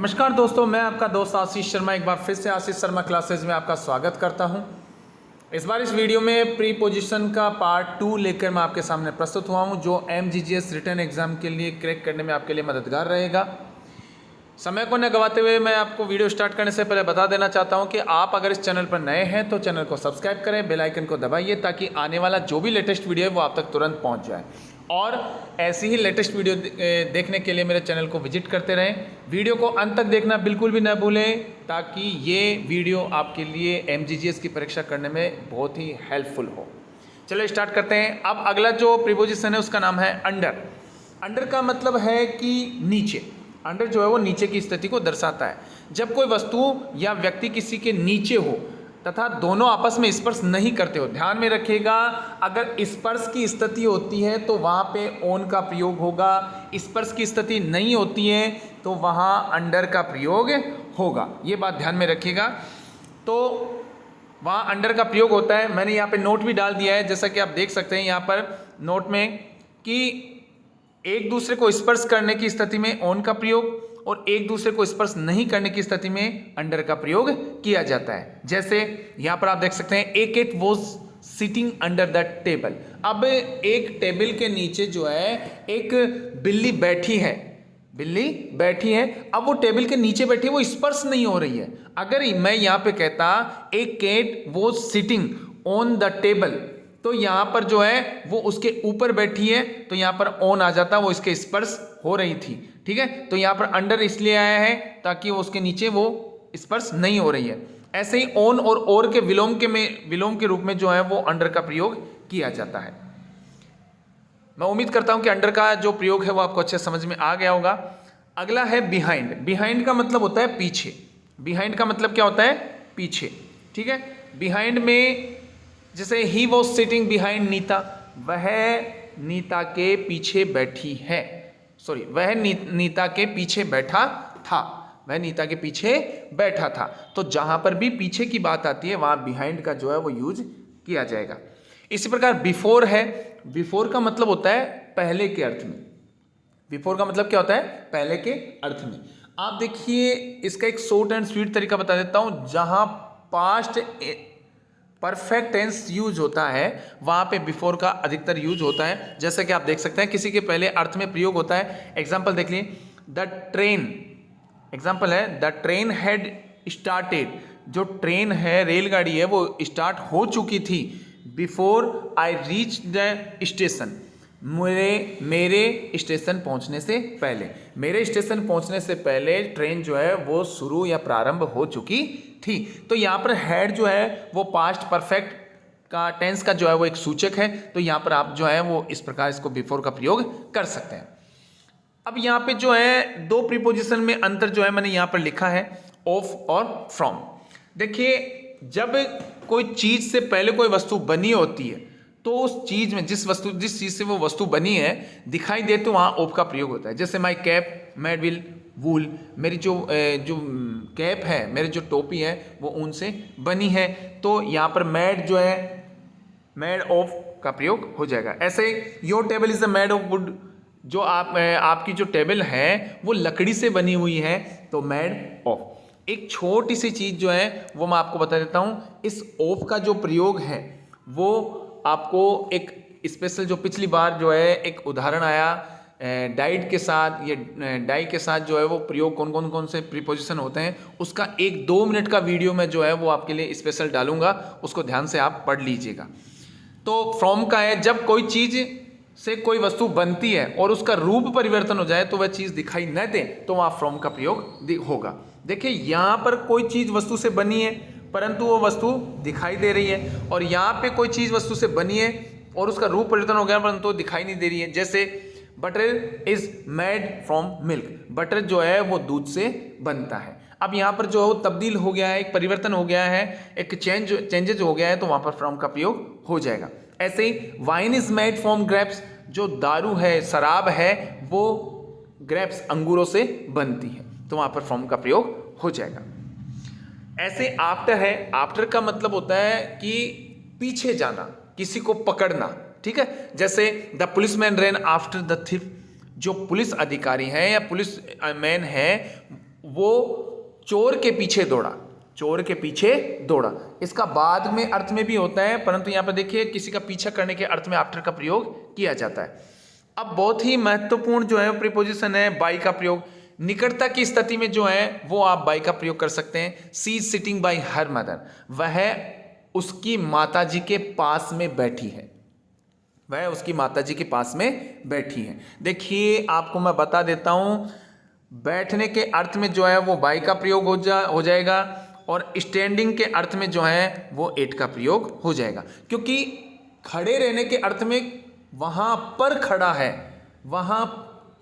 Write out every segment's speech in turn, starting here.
नमस्कार दोस्तों, मैं आपका दोस्त आशीष शर्मा एक बार फिर से आशीष शर्मा क्लासेज में आपका स्वागत करता हूं। इस बार इस वीडियो में प्रीपोजिशन का पार्ट 2 लेकर मैं आपके सामने प्रस्तुत हुआ हूं, जो MGGS रिटन एग्जाम के लिए क्रैक करने में आपके लिए मददगार रहेगा। समय को न गवाते हुए मैं आपको वीडियो स्टार्ट करने से पहले बता देना चाहता हूं कि आप अगर इस चैनल पर नए हैं तो चैनल को सब्सक्राइब करें, बेल आइकन को दबाइए ताकि आने वाला जो भी लेटेस्ट वीडियो है वो आप तक तुरंत पहुंच जाए। और ऐसी ही लेटेस्ट वीडियो देखने के लिए मेरे चैनल को विजिट करते रहें। वीडियो को अंत तक देखना बिल्कुल भी न भूलें ताकि ये वीडियो आपके लिए MGGS की परीक्षा करने में बहुत ही हेल्पफुल हो। चलो स्टार्ट करते हैं। अब अगला जो प्रीपोजिशन है उसका नाम है अंडर। अंडर का मतलब है कि नीचे। अंडर जो है वो नीचे की स्थिति को दर्शाता है। जब कोई वस्तु या व्यक्ति किसी के नीचे हो तथा दोनों आपस में स्पर्श नहीं करते हो। ध्यान में रखिएगा, अगर स्पर्श की स्थिति होती है तो वहाँ पे ओन का प्रयोग होगा, स्पर्श की स्थिति नहीं होती है तो वहाँ अंडर का प्रयोग होगा। ये बात ध्यान में रखिएगा। तो वहाँ अंडर का प्रयोग होता है। मैंने यहाँ पे नोट भी डाल दिया है, जैसा कि आप देख सकते हैं यहाँ पर नोट में कि एक दूसरे को स्पर्श करने की स्थिति में ओन का प्रयोग और एक दूसरे को स्पर्श नहीं करने की स्थिति में अंडर का प्रयोग किया जाता है। जैसे यहाँ पर आप देख सकते हैं a cat was sitting under the table. अब एक टेबल के नीचे जो है एक बिल्ली बैठी है। बिल्ली बैठी है, अब वो टेबल के नीचे बैठी है, वो स्पर्श नहीं हो रही है। अगर मैं यहाँ पे कहता a cat was sitting on the table तो यहाँ पर जो है वो उसके ऊपर बैठी है तो यहाँ पर ऑन आ जाता, वो इसके स्पर्श हो रही थी। ठीक है, तो यहाँ पर अंडर इसलिए आया है ताकि वो उसके नीचे वो स्पर्श नहीं हो रही है। ऐसे ही ऑन और के विलोम के रूप में जो है वो अंडर का प्रयोग किया जाता है। मैं उम्मीद करता हूं कि अंडर का जो प्रयोग है वो आपको अच्छे समझ में आ गया होगा। अगला है बिहाइंड। बिहाइंड का मतलब होता है पीछे। बिहाइंड का मतलब क्या होता है? पीछे। ठीक है, बिहाइंड में जैसे ही वॉज सिटिंग बिहाइंड नीता, वह नीता के पीछे बैठी है। सॉरी, वह नीता के पीछे बैठा था। वह नीता के पीछे बैठा था। तो जहां पर भी पीछे की बात आती है वहां बिहाइंड का जो है वो यूज किया जाएगा। इसी प्रकार बिफोर है। बिफोर का मतलब होता है पहले के अर्थ में। बिफोर का मतलब क्या होता है? पहले के अर्थ में। आप देखिए, इसका एक शॉर्ट एंड स्वीट तरीका बता देता हूं। जहां पास्ट परफेक्ट टेंस यूज होता है वहां पे बिफोर का अधिकतर यूज होता है। जैसे कि आप देख सकते हैं किसी के पहले अर्थ में प्रयोग होता है। एग्जांपल देख लिए, द ट्रेन। एग्जांपल है द ट्रेन हैड स्टार्टेड। जो ट्रेन है, रेलगाड़ी है, वो स्टार्ट हो चुकी थी before I reach the station. मेरे स्टेशन पहुंचने से पहले। मेरे स्टेशन पहुंचने से पहले ट्रेन जो है वो शुरू या प्रारंभ हो चुकी थी। तो यहाँ पर हैड जो है वो पास्ट परफेक्ट का टेंस का जो है वो एक सूचक है। तो यहाँ पर आप जो है वो इस प्रकार इसको बिफोर का प्रयोग कर सकते हैं। अब यहाँ पे जो है दो प्रीपोजिशन में अंतर जो है मैंने यहाँ पर लिखा है, ऑफ और फ्रॉम। देखिए, जब कोई चीज से पहले कोई वस्तु बनी होती है तो उस चीज में जिस चीज से वो वस्तु बनी है दिखाई दे तो वहां ऑफ का प्रयोग होता है। जैसे माई कैप मेड विल वूल। मेरी जो कैप है, मेरी जो टोपी है वो ऊन से बनी है। तो यहाँ पर मेड जो है मेड ऑफ का प्रयोग हो जाएगा। ऐसे your table is a made of would. जो आपकी जो टेबल है वो लकड़ी से बनी हुई है तो मेड ऑफ। एक छोटी सी चीज जो है वो मैं आपको बता देता हूं। इस ऑफ का जो प्रयोग है वो आपको एक स्पेशल, जो पिछली बार जो है एक उदाहरण आया डाइड के साथ, ये डाई के साथ जो है वो प्रयोग कौन से प्रीपोजिशन होते हैं, उसका 1-2 मिनट का वीडियो में जो है वो आपके लिए स्पेशल डालूंगा, उसको ध्यान से आप पढ़ लीजिएगा। तो फ्रॉम का है जब कोई चीज से कोई वस्तु बनती है और उसका रूप परिवर्तन हो जाए तो वह चीज दिखाई न दे तो वहां फ्रॉम का प्रयोग होगा। देखिए, यहां पर कोई चीज वस्तु से बनी है परंतु वो वस्तु दिखाई दे रही है, और यहाँ पे कोई चीज वस्तु से बनी है और उसका रूप परिवर्तन हो गया परंतु वो दिखाई नहीं दे रही है। जैसे butter is made from milk. Butter जो है वो दूध से बनता है। अब यहाँ पर जो है तब्दील हो गया है, एक परिवर्तन हो गया है, एक चेंजेज हो गया है तो वहां पर फ्रॉम का प्रयोग हो जाएगा। ऐसे ही wine is made from grapes. जो दारू है, शराब है, वो ग्रेप्स अंगूरों से बनती है तो वहां पर फ्रॉम का प्रयोग हो जाएगा। ऐसे आफ्टर है। आफ्टर का मतलब होता है कि पीछे जाना, किसी को पकड़ना। ठीक है, जैसे the police man rain after the thief. जो पुलिस अधिकारी है या पुलिस मैन है वो चोर के पीछे दौड़ा, चोर के पीछे दौड़ा। इसका बाद में अर्थ में भी होता है, परंतु यहां पर देखिए किसी का पीछा करने के अर्थ में आफ्टर का प्रयोग किया जाता है। अब बहुत ही महत्वपूर्ण जो है प्रीपोजिशन है बाई का प्रयोग। निकटता की स्थिति में जो है वो आप बाई का प्रयोग कर सकते हैं। She is sitting by her mother, वह उसकी माताजी के पास में बैठी है, वह उसकी माताजी के पास में बैठी है। देखिए आपको मैं बता देता हूं, बैठने के अर्थ में जो है वो बाई का प्रयोग हो जाएगा, और स्टैंडिंग के अर्थ में जो है वो एट का प्रयोग हो जाएगा। क्योंकि खड़े रहने के अर्थ में वहां पर खड़ा है, वहां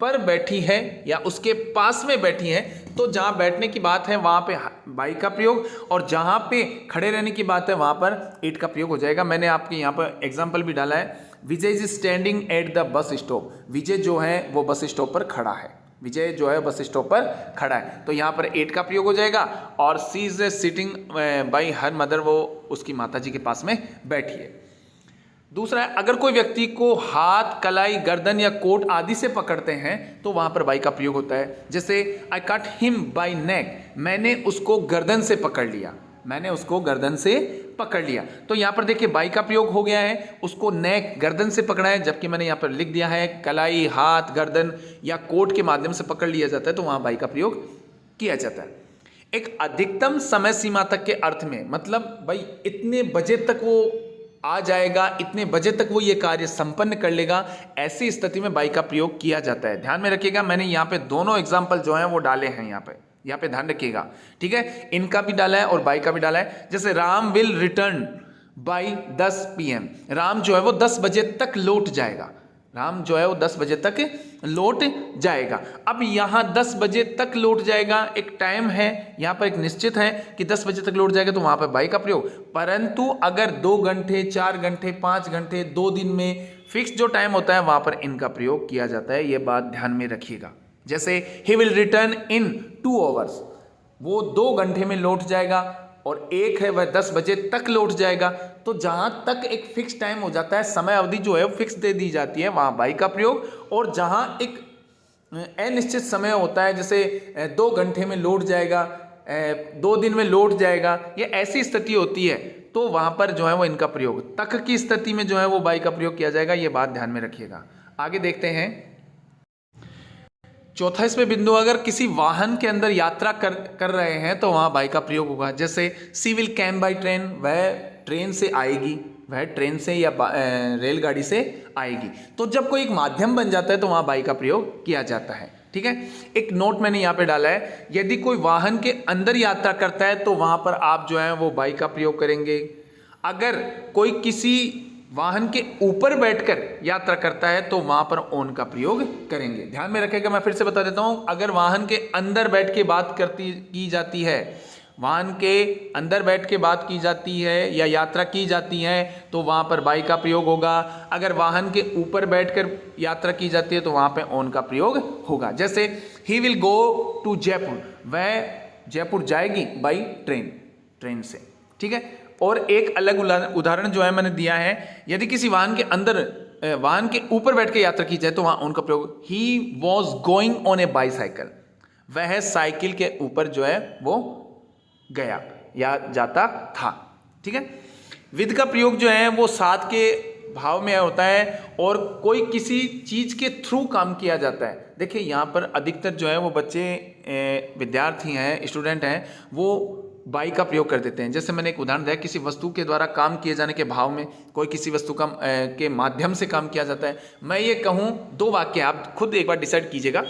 पर बैठी है या उसके पास में बैठी है, तो जहां बैठने की बात है वहां पे बाई का प्रयोग, और जहां पे खड़े रहने की बात है वहां पर एट का प्रयोग हो जाएगा। मैंने आपके यहां पर एग्जाम्पल भी डाला है, Vijay is standing at the bus stop. Vijay जो है वो बस स्टॉप पर खड़ा है, विजय जो है बस स्टॉप पर खड़ा है, तो यहाँ पर एट का प्रयोग हो जाएगा। और she is sitting by her mother, वो उसकी माताजी के पास में बैठी है। दूसरा है, अगर कोई व्यक्ति को हाथ, कलाई, गर्दन या कोट आदि से पकड़ते हैं तो वहां पर बाई का प्रयोग होता है। जैसे आई कट हिम बाई नेक, मैंने उसको गर्दन से पकड़ लिया, मैंने उसको गर्दन से पकड़ लिया। तो यहां पर देखिए बाई का प्रयोग हो गया है, उसको नेक गर्दन से पकड़ा है, जबकि मैंने यहां पर लिख दिया है कलाई, हाथ, गर्दन या कोट के माध्यम से पकड़ लिया जाता है, तो वहां बाई का प्रयोग किया जाता है। एक अधिकतम समय सीमा तक के अर्थ में, मतलब भाई इतने बजे तक वो आ जाएगा, इतने बजे तक वो ये कार्य संपन्न कर लेगा, ऐसी स्थिति में बाई का प्रयोग किया जाता है। ध्यान में रखिएगा, मैंने यहाँ पे दोनों एग्जाम्पल जो हैं वो डाले हैं, यहाँ पे ध्यान रखिएगा, ठीक है। इनका भी डाला है और बाई का भी डाला है। जैसे Ram will written by 10 PM, Ram जो है वो 10 बजे तक लौट जाएगा, राम जो है वो 10 बजे तक लौट जाएगा। अब यहाँ 10 बजे तक लौट जाएगा, एक टाइम है यहाँ पर, एक निश्चित है कि 10 बजे तक लौट जाएगा, तो वहाँ पर बाई का प्रयोग। परंतु अगर 2 घंटे, 4 घंटे, 5 घंटे, 2 दिन में फिक्स जो टाइम होता है वहाँ पर इनका प्रयोग किया जाता है, ये बात ध्यान में रखिएगा। जैसे ही विल रिटर्न इन 2 hours, वो 2 घंटे में लौट जाएगा, और एक है वह 10 बजे तक लौट जाएगा। तो जहां तक एक फिक्स टाइम हो जाता है, समय अवधि जो है वो फिक्स दे दी जाती है, वहां बाई का प्रयोग। और जहां एक अनिश्चित समय होता है, जैसे 2 घंटे में लौट जाएगा, 2 दिन में लौट जाएगा, ये ऐसी स्थिति होती है, तो वहां पर जो है वो इनका प्रयोग, तक की स्थिति में जो है वो बाई का प्रयोग किया जाएगा, ये बात ध्यान में रखिएगा। आगे देखते हैं चौथा इसमें बिंदु, अगर किसी वाहन के अंदर यात्रा कर रहे हैं तो वहां बाई का प्रयोग होगा। जैसे सी विल कैम बाई ट्रेन, वह ट्रेन से आएगी, वह ट्रेन से या रेलगाड़ी से आएगी। तो जब कोई एक माध्यम बन जाता है तो वहां बाई का प्रयोग किया जाता है, ठीक है। एक नोट मैंने यहाँ पे डाला है, यदि कोई वाहन के अंदर यात्रा करता है तो वहां पर आप जो है वो बाई का प्रयोग करेंगे। अगर कोई किसी वाहन के ऊपर बैठकर यात्रा करता है तो वहां पर ऑन का प्रयोग करेंगे। ध्यान में रखिएगा, मैं फिर से बता देता हूं, अगर वाहन के अंदर बैठ के बात की जाती है, वाहन के अंदर बैठ के बात की जाती है या यात्रा की जाती है तो वहां पर बाई का प्रयोग होगा। अगर वाहन के ऊपर बैठकर यात्रा की जाती है तो वहां पे ऑन का प्रयोग होगा। जैसे ही विल गो टू जयपुर, वह जयपुर जाएगी बाई ट्रेन से, ठीक है। और एक अलग उदाहरण जो है मैंने दिया है, यदि किसी वाहन के अंदर, वाहन के ऊपर बैठ के यात्रा की जाए तो वहां ऑन का प्रयोग, he was going on A bicycle, वह साइकिल के ऊपर जो है वो गया या जाता था, ठीक है। विद का प्रयोग जो है वो साथ के भाव में होता है और कोई किसी चीज के थ्रू काम किया जाता है। देखिए यहाँ पर अधिकतर जो है वो बच्चे, विद्यार्थी हैं, स्टूडेंट हैं, वो बाई का प्रयोग कर देते हैं। जैसे मैंने एक उदाहरण दिया, किसी वस्तु के द्वारा काम किए जाने के भाव में कोई किसी वस्तु का के माध्यम से काम किया जाता है। मैं ये कहूँ, 2 वाक्य आप खुद एक बार डिसाइड कीजिएगा,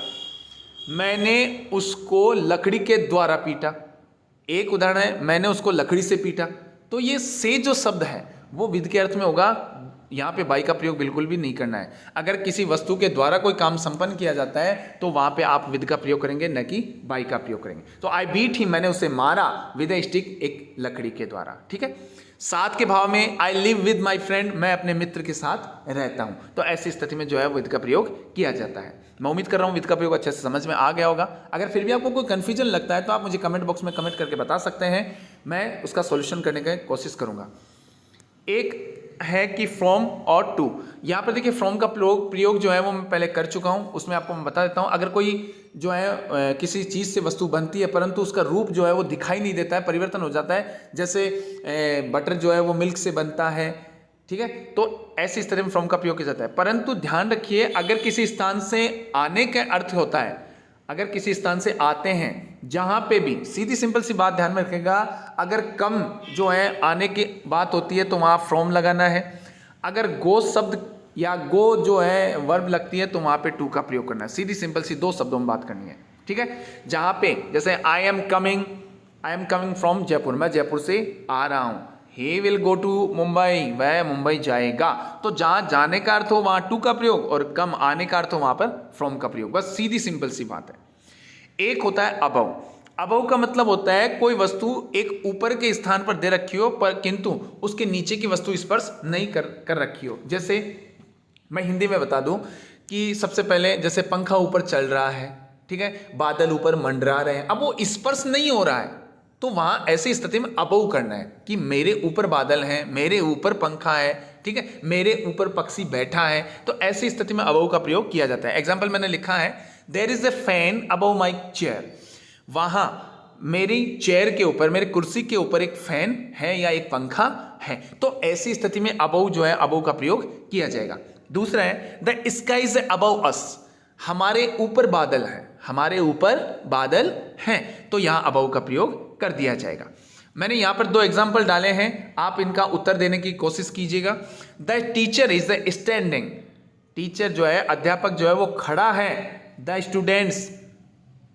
मैंने उसको लकड़ी के द्वारा पीटा। एक उदाहरण है, मैंने उसको लकड़ी से पीटा। तो ये से जो शब्द है वो विद के अर्थ में होगा, यहाँ पे बाई का प्रयोग बिल्कुल भी नहीं करना है। अगर किसी वस्तु के द्वारा कोई काम संपन्न किया जाता है तो वहां पे आप विद का प्रयोग करेंगे, न कि बाई का प्रयोग करेंगे। तो आई बीट ही, मैंने उसे मारा, विद ए स्टिक, एक लकड़ी के द्वारा, ठीक है। साथ के भाव में, I live with my friend, मैं अपने मित्र के साथ रहता हूं। तो ऐसी स्थिति में जो है विद का प्रयोग किया जाता है। मैं उम्मीद कर रहा हूं विद का प्रयोग अच्छे से समझ में आ गया होगा। अगर फिर भी आपको कोई कंफ्यूजन लगता है तो आप मुझे कमेंट बॉक्स में कमेंट करके बता सकते हैं, मैं उसका सॉल्यूशन करने की कोशिश करूंगा। एक है कि फ्रॉम और टू। यहाँ पर देखिए फ्रॉम का प्रयोग जो है वो मैं पहले कर चुका हूँ, उसमें आपको मैं बता देता हूँ। अगर कोई जो है किसी चीज़ से वस्तु बनती है परंतु उसका रूप जो है वो दिखाई नहीं देता है, परिवर्तन हो जाता है, जैसे बटर जो है वो मिल्क से बनता है, ठीक है, तो ऐसी स्थिति में फ्रॉम का प्रयोग किया जाता है। परंतु ध्यान रखिए, अगर किसी स्थान से आने का अर्थ होता है, अगर किसी स्थान से आते हैं, जहां पे भी सीधी सिंपल सी बात ध्यान में रखेगा, अगर कम जो है आने की बात होती है तो वहां फ्रॉम लगाना है। अगर गो शब्द या गो जो है वर्ब लगती है तो वहां पे टू का प्रयोग करना है। सीधी सिंपल सी दो शब्दों में बात करनी है, ठीक है। जहां पे जैसे I am coming from Jaipur, मैं जयपुर से आ रहा हूं। He will go to Mumbai, वह मुंबई जाएगा। तो जहां जाने का अर्थ हो वहां टू का प्रयोग और कम आने का अर्थ हो वहां पर फ्रॉम का प्रयोग। बस सीधी सिंपल सी बात है। एक होता है अबव। अबव का मतलब होता है कोई वस्तु एक ऊपर के स्थान पर दे रखी हो पर किंतु उसके नीचे की वस्तु स्पर्श नहीं कर रखी हो। जैसे मैं हिंदी में बता दूं कि सबसे पहले जैसे पंखा ऊपर चल रहा है, ठीक है, बादल ऊपर मंडरा रहे हैं, अब वो स्पर्श नहीं हो रहा है, तो वहां ऐसी स्थिति में अबव करना है कि मेरे ऊपर बादल हैं, मेरे ऊपर पंखा है, ठीक है, मेरे ऊपर पक्षी बैठा है। तो ऐसी स्थिति में अबव का प्रयोग किया जाता है। एग्जाम्पल मैंने लिखा है, there is a fan above my chair. वहां मेरी चेयर के ऊपर, मेरी कुर्सी के ऊपर एक फैन है या एक पंखा है। तो ऐसी स्थिति में अबव जो है अबव का प्रयोग किया जाएगा। दूसरा है द स्काई इज अबव अस। हमारे ऊपर बादल है, हमारे ऊपर बादल हैं, तो यहां अबव का प्रयोग कर दिया जाएगा। मैंने यहां पर दो एग्जाम्पल डाले हैं, आप इनका उत्तर देने की कोशिश कीजिएगा। The teacher is standing. Teacher जो है, अध्यापक जो है वो खड़ा है। द स्टूडेंट्स,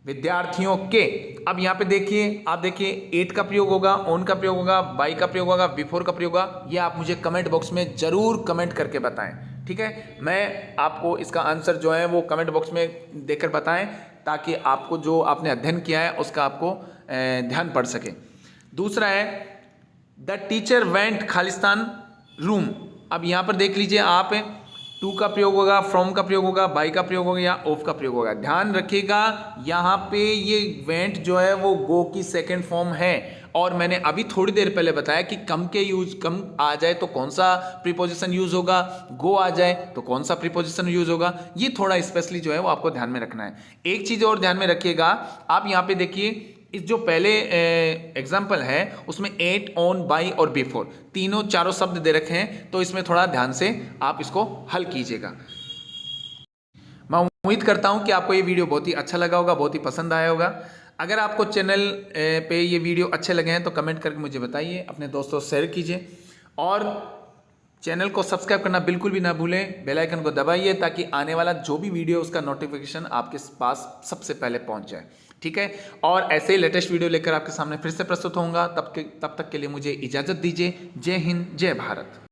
विद्यार्थियों के। अब यहां पे देखिए, आप देखिए, एट का प्रयोग होगा, ऑन का प्रयोग होगा, बाय का प्रयोग होगा, बिफोर का प्रयोग होगा। ये आप मुझे कमेंट बॉक्स में जरूर कमेंट करके बताएं, ठीक है। मैं आपको इसका आंसर जो है वो कमेंट बॉक्स में देकर बताएं, ताकि आपको जो आपने अध्ययन किया है उसका आपको ध्यान पड़ सके। दूसरा है the teacher went Khalistan room. अब यहां पर देख लीजिए आप, टू का प्रयोग होगा, फ्रॉम का प्रयोग होगा, बाय का प्रयोग होगा या ऑफ का प्रयोग होगा। ध्यान रखिएगा, यहाँ पे ये वेंट जो है वो गो की सेकंड फॉर्म है। और मैंने अभी थोड़ी देर पहले बताया कि कम आ जाए तो कौन सा प्रीपोजिशन यूज होगा, गो आ जाए तो कौन सा प्रीपोजिशन यूज होगा। ये थोड़ा स्पेशली जो है वो आपको ध्यान में रखना है। एक चीज और ध्यान में रखिएगा, आप यहाँ पे देखिए, इस जो पहले एग्जाम्पल है उसमें एट, ऑन, बाई और बिफोर तीनों चारों शब्द दे रखे हैं, तो इसमें थोड़ा ध्यान से आप इसको हल कीजिएगा। मैं उम्मीद करता हूं कि आपको ये वीडियो बहुत ही अच्छा लगा होगा, बहुत ही पसंद आया होगा। अगर आपको चैनल पे ये वीडियो अच्छे लगे हैं तो कमेंट करके मुझे बताइए, अपने दोस्तों से शेयर कीजिए और चैनल को सब्सक्राइब करना बिल्कुल भी ना भूलें। बेल आइकन को दबाइए ताकि आने वाला जो भी वीडियो उसका नोटिफिकेशन आपके पास सबसे पहले पहुंच जाए, ठीक है। और ऐसे ही लेटेस्ट वीडियो लेकर आपके सामने फिर से प्रस्तुत होऊंगा। तब तक के लिए मुझे इजाज़त दीजिए। जय हिंद, जय भारत।